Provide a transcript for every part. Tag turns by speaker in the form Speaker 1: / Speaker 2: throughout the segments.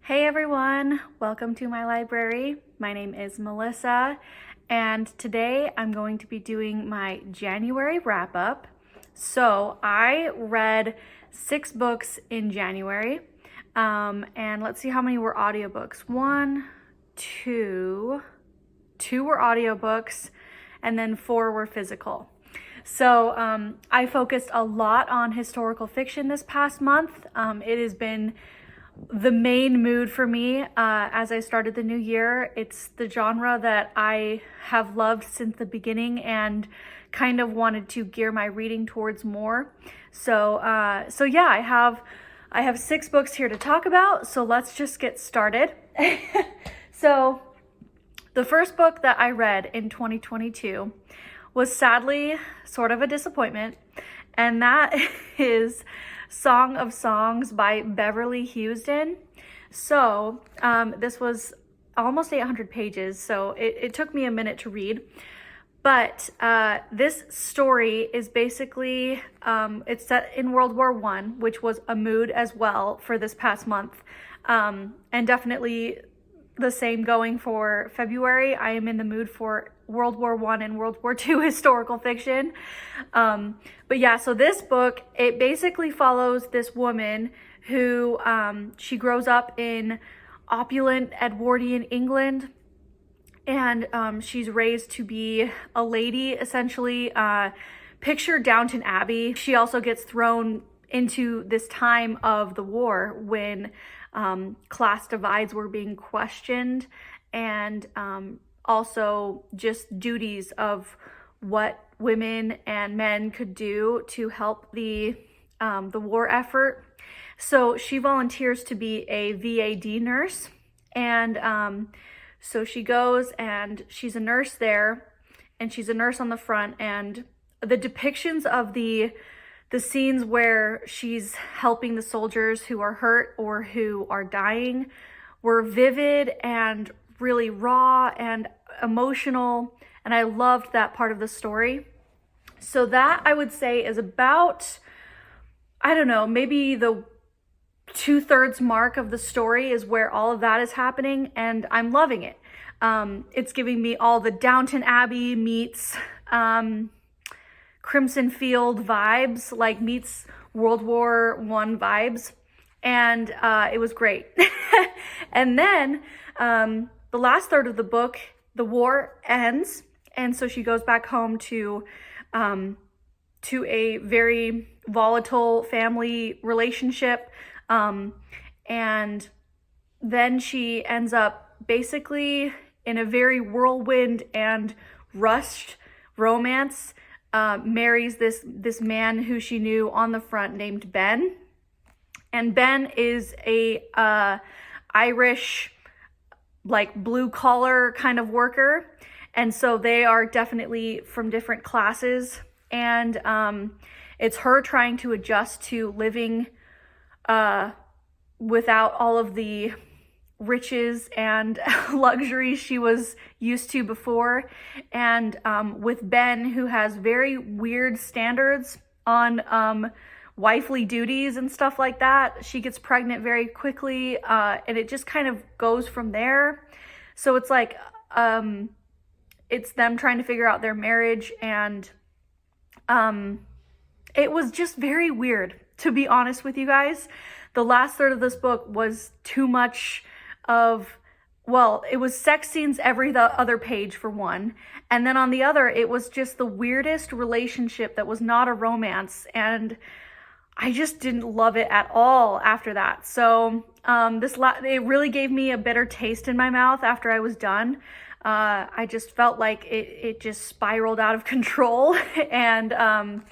Speaker 1: Hey everyone, welcome to my library. My name is Melissa, and today I'm going to be doing my January wrap up. So I read 6 books in January, and let's see how many were audiobooks. 1, 2 were audiobooks, and then 4 were physical. So I focused a lot on historical fiction this past month. It has been the main mood for me as I started the new year. It's the genre that I have loved since the beginning and kind of wanted to gear my reading towards more. So yeah, I have 6 books here to talk about. So let's just get started. So the first book that I read in 2022 was sadly sort of a disappointment, and that is Song of Songs by Beverley Hughesdon. So this was almost 800 pages, so it took me a minute to read. But this story is basically, it's set in World War I, which was a mood as well for this past month. And definitely the same going for February. I am in the mood for World War I and World War II historical fiction. But yeah, so this book, it basically follows this woman who, she grows up in opulent Edwardian England, and she's raised to be a lady, essentially. Picture Downton Abbey. She also gets thrown into this time of the war when class divides were being questioned, and also just duties of what women and men could do to help the war effort. So she volunteers to be a VAD nurse, and so she goes and she's a nurse there, and she's a nurse on the front, and the depictions of the scenes where she's helping the soldiers who are hurt or who are dying were vivid and really raw and emotional, and I loved that part of the story. So that, I would say, is about, I don't know, maybe the 2/3 mark of the story is where all of that is happening, and I'm loving it. It's giving me all the Downton Abbey meets Crimson Field vibes, like meets World War I vibes, and it was great. And then the last third of the book, the war ends, and so she goes back home to a very volatile family relationship, and then she ends up basically in a very whirlwind and rushed romance. Marries this man who she knew on the front named Ben, and Ben is a Irish, like, blue collar kind of worker, and so they are definitely from different classes, and it's her trying to adjust to living without all of the riches and luxuries she was used to before, and with Ben, who has very weird standards on wifely duties and stuff like that. She gets pregnant very quickly, and it just kind of goes from there. So it's like it's them trying to figure out their marriage, and it was just very weird, to be honest with you guys. The last third of this book was too much of, well, it was sex scenes every other page for one, and then on the other it was just the weirdest relationship that was not a romance, and I just didn't love it at all after that. So it really gave me a bitter taste in my mouth after I was done. I just felt like it just spiraled out of control, and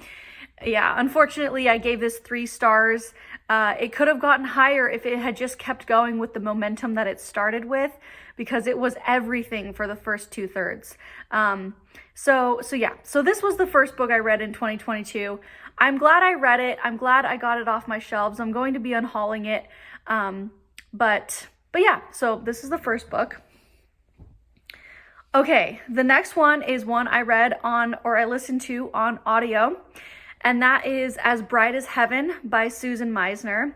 Speaker 1: yeah, unfortunately I gave this 3 stars. It could have gotten higher if it had just kept going with the momentum that it started with, because it was everything for the first 2/3. So yeah, so this was the first book I read in 2022. I'm glad I read it. I'm glad I got it off my shelves. I'm going to be unhauling it. But yeah, so this is the first book. Okay, the next one is one I read on, or I listened to on audio, and that is As Bright as Heaven by Susan Meissner.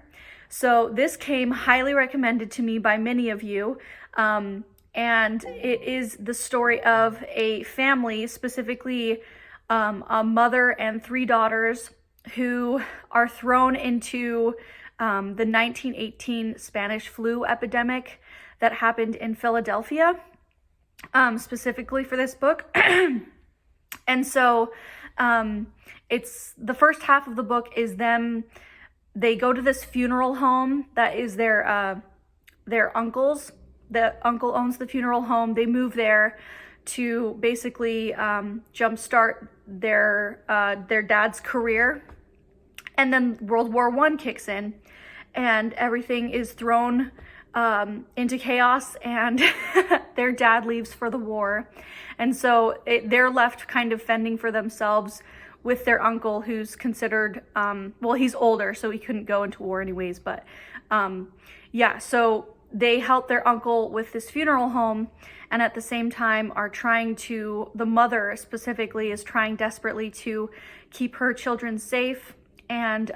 Speaker 1: So this came highly recommended to me by many of you. And it is the story of a family, specifically a mother and 3 daughters, who are thrown into the 1918 Spanish flu epidemic that happened in Philadelphia, specifically for this book. And so it's the first half of the book is them. They go to this funeral home that is their uncle's. The uncle owns the funeral home. They move there to basically jumpstart their dad's career. And then World War I kicks in, and everything is thrown into chaos, and their dad leaves for the war. And so they're left kind of fending for themselves with their uncle, who's considered, well, he's older, so he couldn't go into war anyways. But yeah, so they help their uncle with this funeral home, and at the same time are trying to, the mother specifically is trying desperately to keep her children safe, and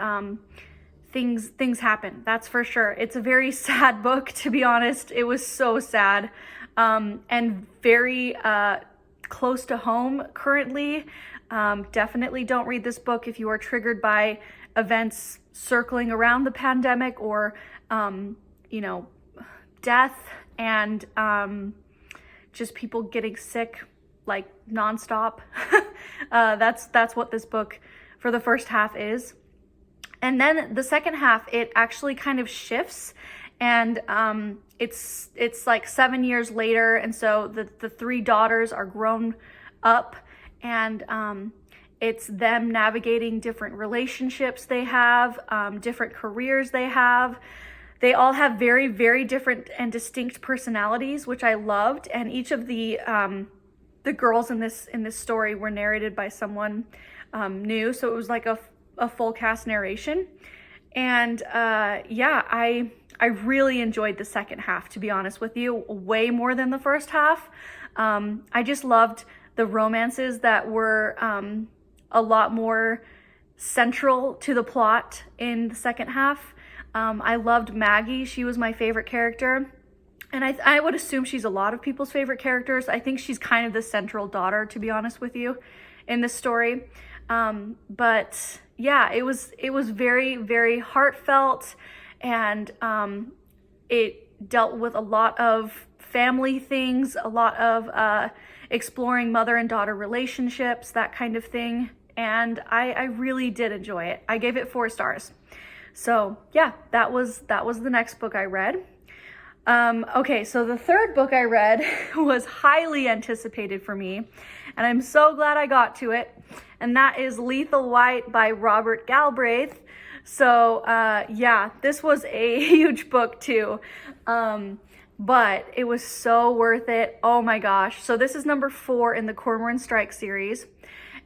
Speaker 1: things happen, that's for sure. It's a very sad book, to be honest. It was so sad, and very close to home currently. Definitely don't read this book if you are triggered by events circling around the pandemic, or death and just people getting sick like nonstop. That's what this book for the first half is. And then the second half, it actually kind of shifts, and it's like 7 years later, and so the 3 daughters are grown up, and it's them navigating different relationships they have, different careers they have. They all have very, very different and distinct personalities, which I loved. And each of the girls in this story were narrated by someone new, so it was like a full cast narration. And yeah, I really enjoyed the second half, to be honest with you, way more than the first half. I just loved the romances that were a lot more central to the plot in the second half. I loved Maggie. She was my favorite character. And I would assume she's a lot of people's favorite characters. I think she's kind of the central daughter, to be honest with you, in this story. But yeah, it was very, very heartfelt, and it dealt with a lot of family things, a lot of exploring mother and daughter relationships, that kind of thing. And I really did enjoy it. I gave it 4 stars. So yeah, that was the next book I read. Okay, so the third book I read was highly anticipated for me, and I'm so glad I got to it, and that is Lethal White by Robert Galbraith. So yeah, this was a huge book too, but it was so worth it. Oh my gosh. So this is number 4 in the Cormoran Strike series,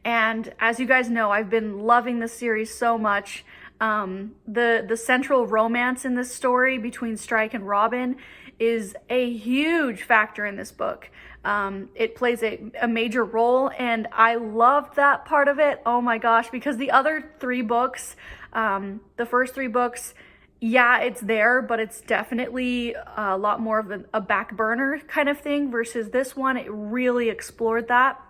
Speaker 1: and as you guys know, I've been loving this series so much. The central romance in this story between Strike and Robin is a huge factor in this book. It plays a major role, and I loved that part of it. Oh my gosh, because the other 3 books, the first 3 books, yeah, it's there, but it's definitely a lot more of a back burner kind of thing, versus this one, it really explored that.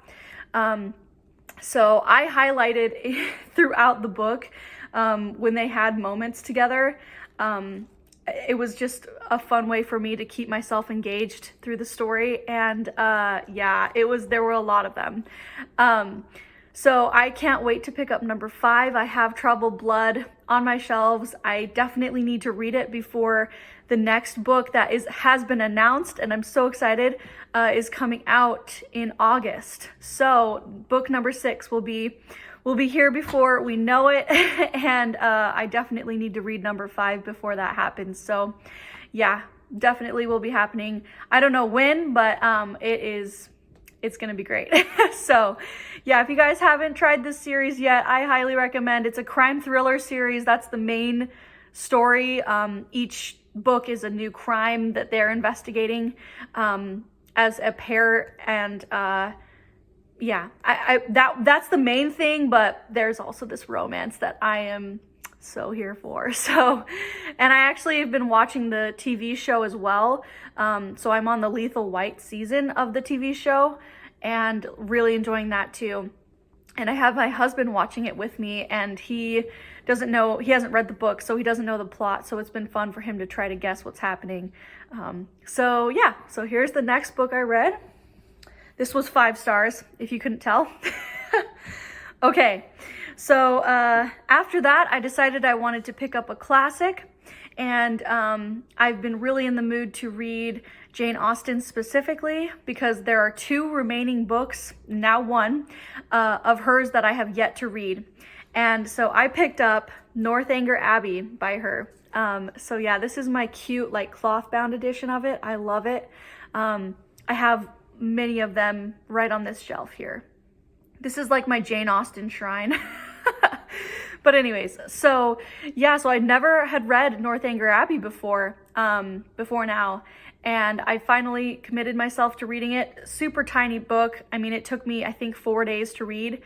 Speaker 1: So I highlighted throughout the book when they had moments together. It was just a fun way for me to keep myself engaged through the story, and yeah, there were a lot of them. So I can't wait to pick up number 5. I have Troubled Blood on my shelves. I definitely need to read it before the next book that has been announced, and I'm so excited, is coming out in August. So book number 6 will be here before we know it, and I definitely need to read number 5 before that happens. So yeah, definitely will be happening. I don't know when, but it's gonna be great. So yeah, if you guys haven't tried this series yet, I highly recommend. It's a crime thriller series. That's the main story. Each book is a new crime that they're investigating as a pair, and yeah, that's the main thing, but there's also this romance that I am so here for. So, and I actually have been watching the TV show as well. So I'm on the Lethal White season of the TV show and really enjoying that too. And I have my husband watching it with me, and he hasn't read the book, so he doesn't know the plot. So it's been fun for him to try to guess what's happening. So yeah, so here's the next book I read. This was 5 stars, if you couldn't tell. Okay, so after that, I decided I wanted to pick up a classic, and I've been really in the mood to read Jane Austen specifically because there are 2 remaining books, now 1, of hers that I have yet to read. And so I picked up Northanger Abbey by her. So yeah, this is my cute like cloth bound edition of it. I love it. I have many of them right on this shelf here. This is like my Jane Austen shrine. But anyways, so yeah, so I never had read Northanger Abbey before now, and I finally committed myself to reading it. Super tiny book. I mean, it took me, I think, 4 days to read.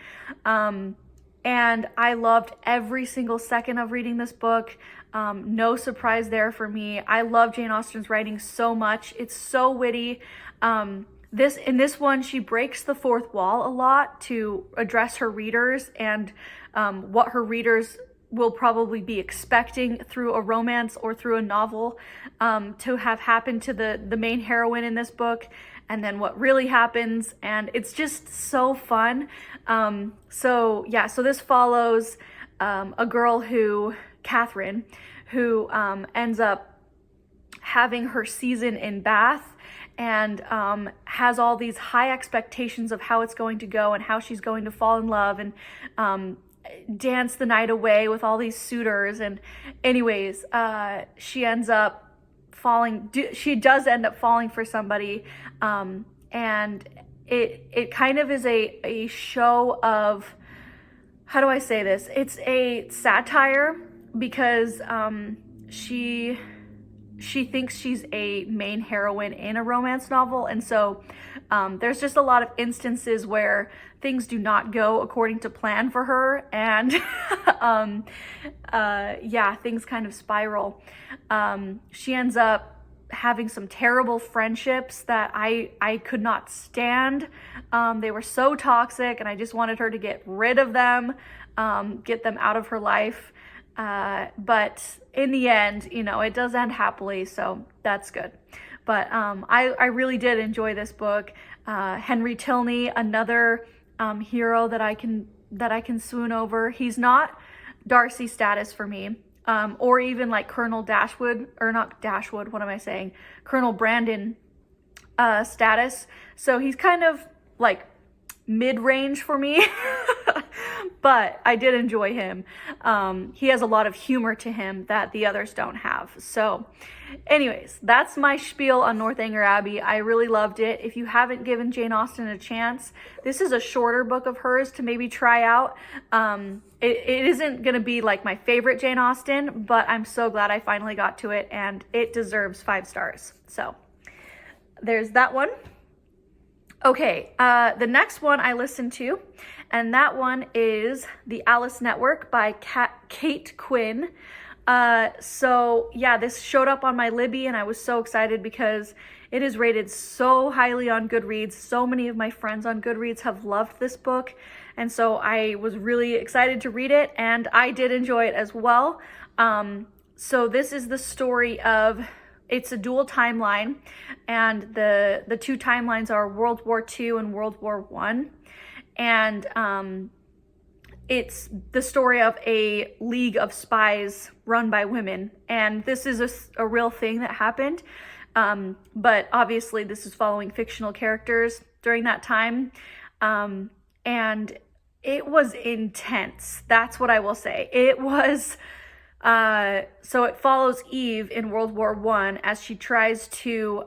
Speaker 1: And I loved every single second of reading this book. No surprise there for me. I love Jane Austen's writing so much. It's so witty. In this one, she breaks the fourth wall a lot to address her readers and what her readers will probably be expecting through a romance or through a novel to have happened to the main heroine in this book, and then what really happens. And it's just so fun. So this follows a girl Catherine, who ends up having her season in Bath, and has all these high expectations of how it's going to go and how she's going to fall in love and dance the night away with all these suitors. And anyways, she does end up falling for somebody, and it kind of is a show of, how do I say this? It's a satire because she thinks she's a main heroine in a romance novel, and so there's just a lot of instances where things do not go according to plan for her, and things kind of spiral. She ends up having some terrible friendships that I could not stand. They were so toxic, and I just wanted her to get rid of them, get them out of her life. But in the end, it does end happily, so that's good. But I really did enjoy this book. Henry Tilney, another hero that I can swoon over. He's not Darcy status for me, or even like Colonel Colonel Brandon status. So he's kind of like mid-range for me. But I did enjoy him. He has a lot of humor to him that the others don't have. So anyways, that's my spiel on Northanger Abbey. I really loved it. If you haven't given Jane Austen a chance, this is a shorter book of hers to maybe try out. It isn't going to be like my favorite Jane Austen, but I'm so glad I finally got to it, and it deserves 5 stars. So there's that one. Okay, the next one I listened to, and that one is The Alice Network by Kate Quinn. So yeah, this showed up on my Libby, and I was so excited because it is rated so highly on Goodreads. So many of my friends on Goodreads have loved this book, and so I was really excited to read it, and I did enjoy it as well. So this is the story of, it's a dual timeline, and the 2 timelines are World War II and World War I. And it's the story of a league of spies run by women. And this is a real thing that happened. But obviously this is following fictional characters during that time. And it was intense. That's what I will say. It was... so it follows Eve in World War I as she tries to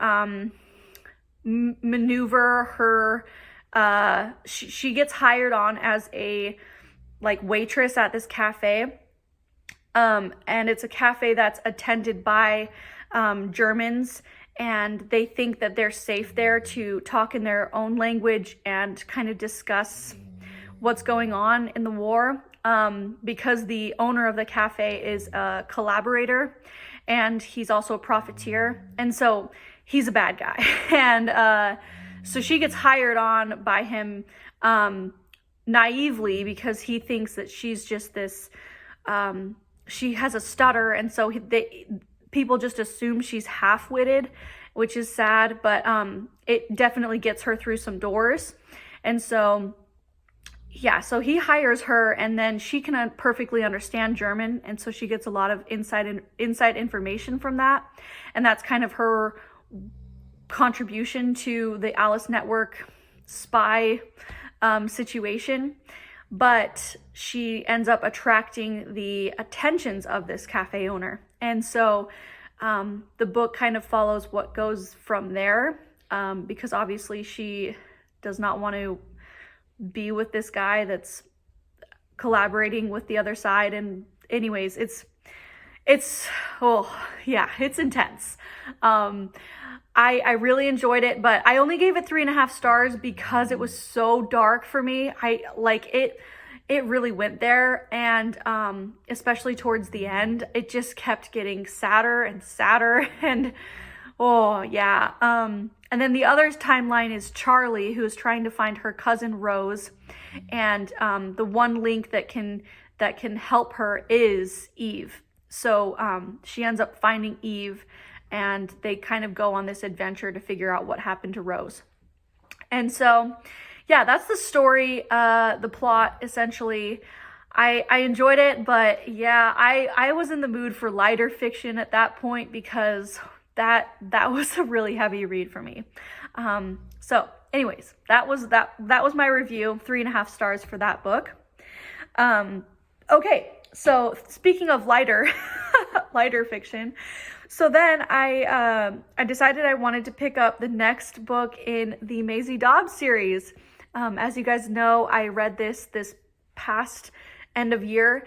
Speaker 1: maneuver her. She gets hired on as a waitress at this cafe, and it's a cafe that's attended by Germans, and they think that they're safe there to talk in their own language and kind of discuss what's going on in the war. because the owner of the cafe is a collaborator and he's also a profiteer. And so he's a bad guy. And so she gets hired on by him naively because he thinks that she's just this, she has a stutter. And so people just assume she's half-witted, which is sad, but it definitely gets her through some doors. And so, yeah, so he hires her, and then she can perfectly understand German, and so she gets a lot of inside information from that. And that's kind of her contribution to the Alice Network spy situation. But she ends up attracting the attentions of this cafe owner. And so the book kind of follows what goes from there, because obviously she does not want to be with this guy that's collaborating with the other side. And anyways, it's intense. I really enjoyed it, but I only gave it 3.5 stars because it was so dark for me. I like it. It really went there, and especially towards the end, it just kept getting sadder and sadder, and oh yeah. And then the other timeline is Charlie, who is trying to find her cousin Rose, and the one link that can help her is Eve. So she ends up finding Eve, and they kind of go on this adventure to figure out what happened to Rose. And so, yeah, that's the story, the plot, essentially. I enjoyed it, but yeah, I was in the mood for lighter fiction at that point because that was a really heavy read for me. So anyways, that was my review, 3.5 stars for that book. Okay, so speaking of lighter fiction, so then I decided I wanted to pick up the next book in the Maisie Dobbs series. As you guys know, I read this past end of year,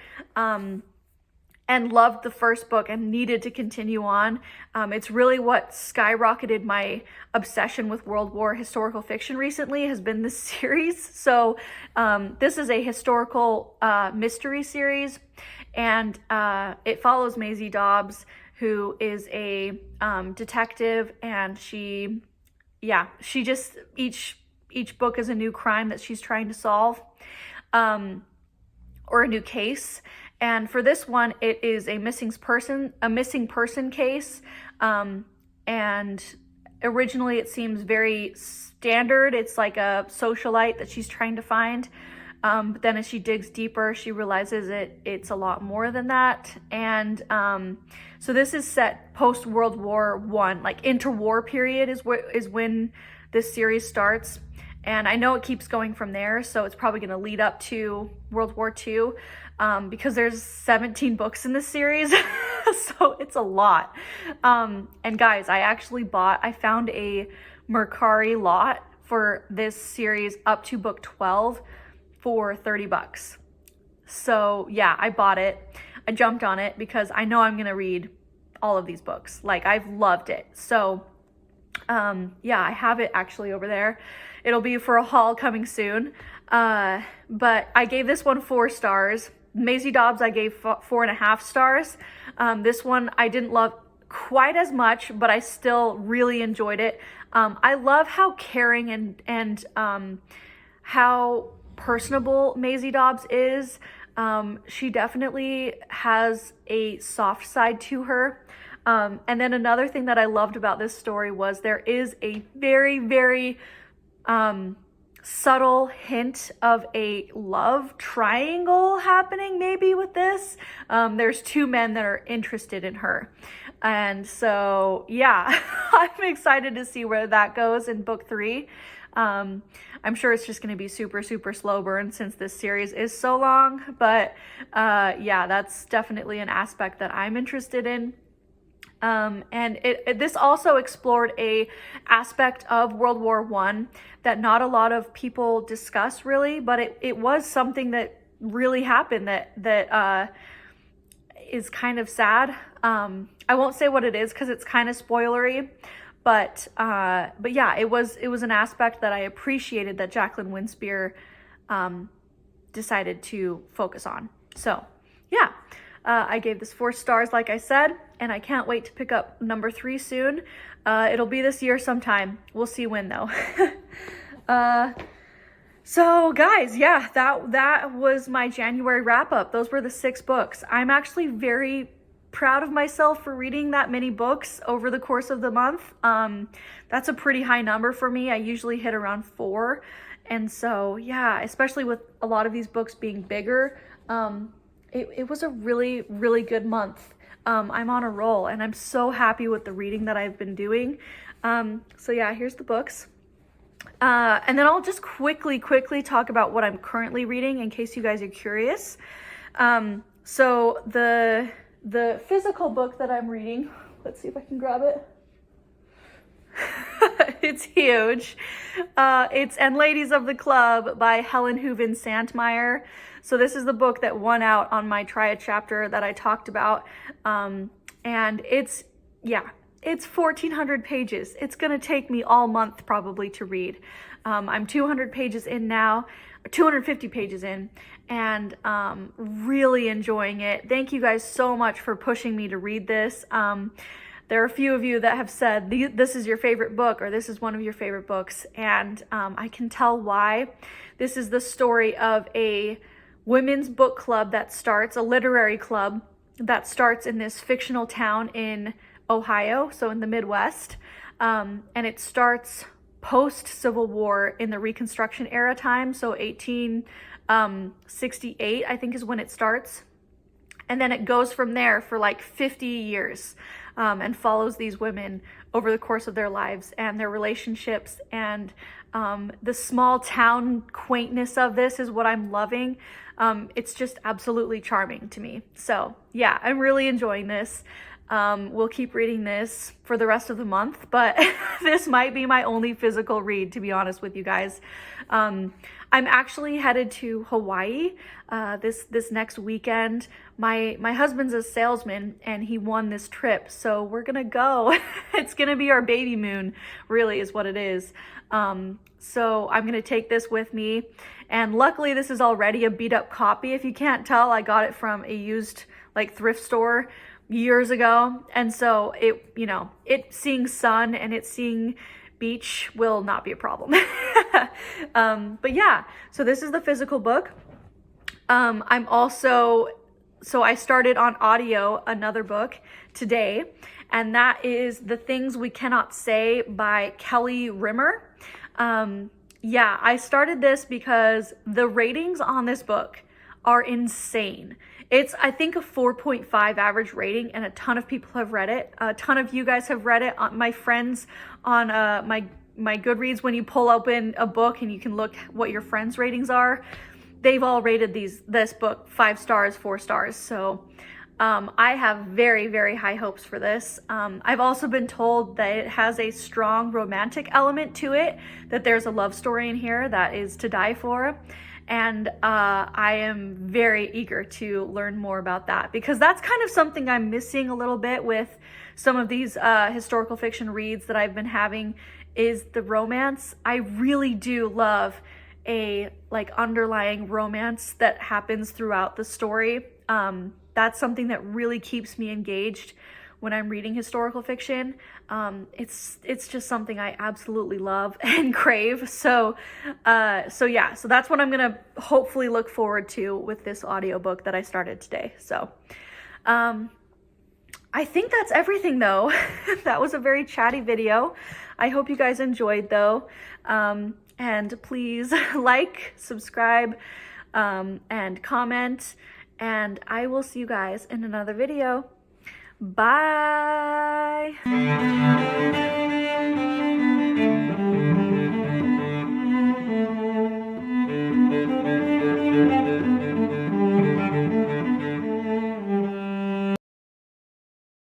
Speaker 1: and loved the first book and needed to continue on. It's really what skyrocketed my obsession with World War historical fiction recently, has been this series. So this is a historical mystery series, and it follows Maisie Dobbs, who is a detective, and she just, each book is a new crime that she's trying to solve, or a new case. And for this one, it is a missing person case. And originally it seems very standard. It's like a socialite that she's trying to find. But then as she digs deeper, she realizes it's a lot more than that. And so this is set post World War I, like interwar period is when this series starts. And I know it keeps going from there, so it's probably going to lead up to World War II, because there's 17 books in this series, so it's a lot. And guys, I found a Mercari lot for this series up to book 12 for $30. So yeah, I bought it. I jumped on it because I know I'm going to read all of these books. Like, I've loved it. So yeah, I have it actually over there. It'll be for a haul coming soon. But I gave this one 4 stars. Maisie Dobbs, I gave 4.5 stars. This one I didn't love quite as much, but I still really enjoyed it. I love how caring and how personable Maisie Dobbs is. She definitely has a soft side to her. And then another thing that I loved about this story was there is a very, very subtle hint of a love triangle happening maybe with this. There's 2 men that are interested in her. And so, yeah, I'm excited to see where that goes in book 3. I'm sure it's just going to be super, super slow burn since this series is so long. But yeah, that's definitely an aspect that I'm interested in. And this also explored a aspect of World War I that not a lot of people discuss really, but it was something that really happened that is kind of sad. I won't say what it is because it's kind of spoilery, but yeah, it was an aspect that I appreciated that Jacqueline Winspear decided to focus on. So yeah, I gave this 4 stars, like I said, and I can't wait to pick up number 3 soon. It'll be this year sometime. We'll see when though. So guys, yeah, that was my January wrap up. Those were the 6 books. I'm actually very proud of myself for reading that many books over the course of the month. That's a pretty high number for me. I usually hit around 4. And so, yeah, especially with a lot of these books being bigger, it was a really, really good month. I'm on a roll and I'm so happy with the reading that I've been doing. So yeah, here's the books. And then I'll just quickly talk about what I'm currently reading in case you guys are curious. So the physical book that I'm reading, let's see if I can grab it. It's huge. It's And Ladies of the Club by Helen Hooven Santmeyer. So this is the book that won out on my Try a Chapter that I talked about. And it's 1,400 pages. It's gonna take me all month probably to read. I'm 200 pages in now, 250 pages in, and really enjoying it. Thank you guys so much for pushing me to read this. There are a few of you that have said this is your favorite book, or this is one of your favorite books, and I can tell why. This is the story of a women's book club that starts, a literary club that starts in this fictional town in Ohio, so in the Midwest, and it starts post-Civil War in the Reconstruction era time, so 1868 I think is when it starts, and then it goes from there for like 50 years, and follows these women over the course of their lives and their relationships, and the small town quaintness of this is what I'm loving. It's just absolutely charming to me. So yeah, I'm really enjoying this. We'll keep reading this for the rest of the month, but this might be my only physical read, to be honest with you guys. I'm actually headed to Hawaii this next weekend. My husband's a salesman and he won this trip, so we're gonna go. It's gonna be our baby moon, really is what it is. So I'm gonna take this with me, and luckily this is already a beat up copy. If you can't tell, I got it from a used like thrift store years ago, and so it's seeing sun and it's seeing beach will not be a problem. But yeah, so this is the physical book. I started on audio another book today, and that is The Things We Cannot Say by Kelly Rimmer. Yeah, I started this because the ratings on this book are insane. It's, I think, a 4.5 average rating, and a ton of people have read it. A ton of you guys have read it. My friends on my Goodreads, when you pull open a book and you can look what your friends' ratings are, they've all rated this book 5 stars, 4 stars. So I have very, very high hopes for this. I've also been told that it has a strong romantic element to it, that there's a love story in here that is to die for. And I am very eager to learn more about that, because that's kind of something I'm missing a little bit with some of these historical fiction reads that I've been having, is the romance. I really do love a like underlying romance that happens throughout the story. That's something that really keeps me engaged when I'm reading historical fiction. It's just something I absolutely love and crave. So yeah, so that's what I'm gonna hopefully look forward to with this audiobook that I started today. So I think that's everything though. That was a very chatty video. I hope you guys enjoyed though. And please like, subscribe, and comment, and I will see you guys in another video. Bye.